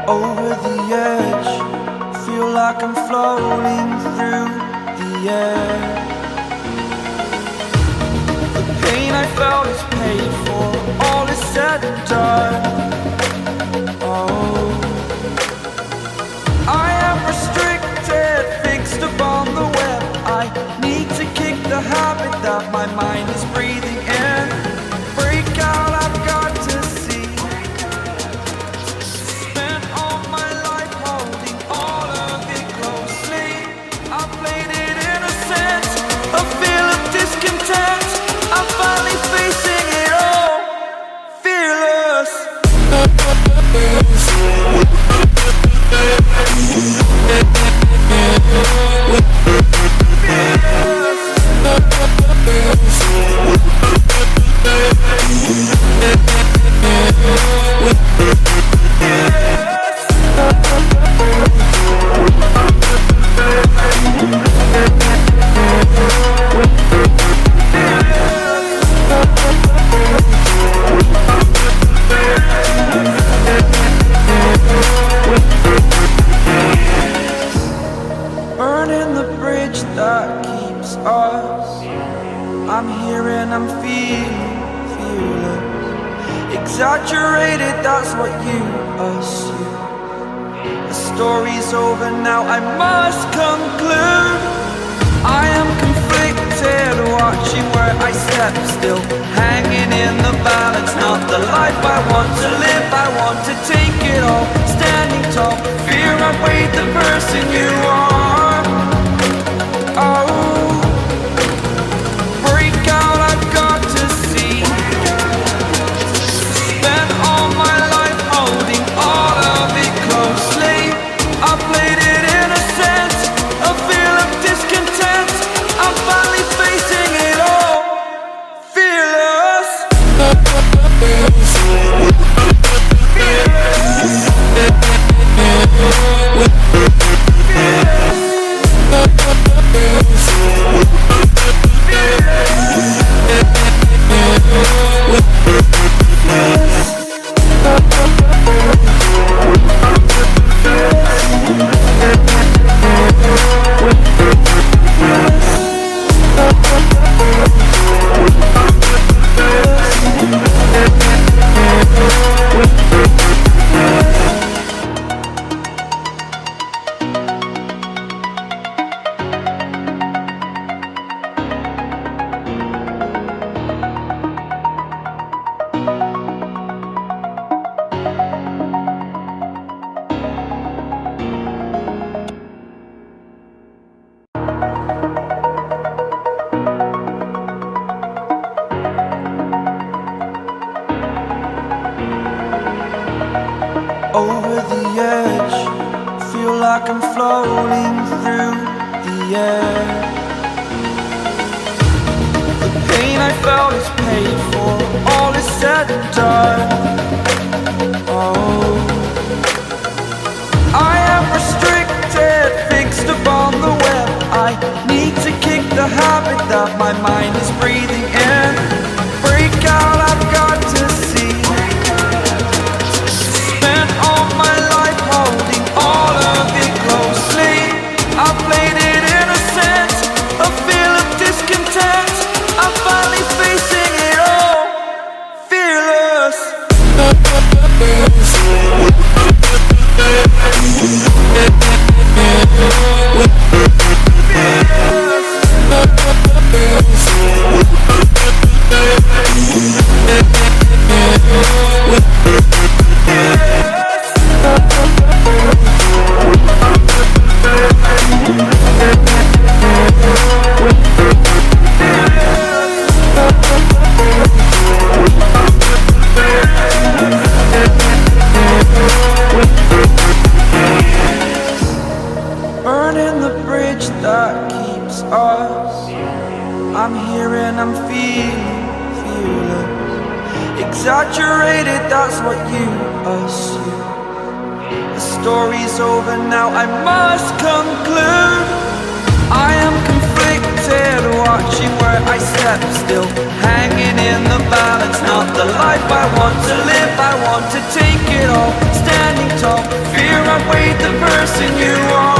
over the edge. Feel like I'm floating through the air. The pain I felt is paid for, all is said and done. Oh, I am restricted, fixed upon the web. I need to kick the habit that my mind is breathing in. Break out, I've got to see. Spent all my life holding all of it closely. I played it innocent, a feel of discontent. I'm finally facing it all, fearless. Burning the bridge that keeps us. I'm here and I'm feeling fearless. Exaggerated, that's what you assume. The story's over now, I must conclude. I am conflicted, watching where I step still, hanging in the balance. Not the life I want to live, I want to take it all. Standing tall, fear outweighed the person you are. Oh, break out, I've got to see. Spent all my life holding all of it closely. I played it innocent, a feel of discontent. I'm finally facing it all, fearless. Over the edge, feel like I'm floating through the air. The pain I felt is paid for, all is said and done. Oh, I am restricted, fixed upon the web. I need to kick the habit that my mind is breathing in. Break out, I've got to see. Spent all my life holding all of it closely. I played it innocent, a feel of discontent. I'm finally facing it all, fearless. Burning the bridge that keeps us. I'm here and I'm feeling fearless. Exaggerated, that's what you assume. The story's over now, I must conclude. I am conflicted, watching where I step still, hanging in the balance. Not the life I want to live, I want to take it all. Standing tall, can't wait, the person you are.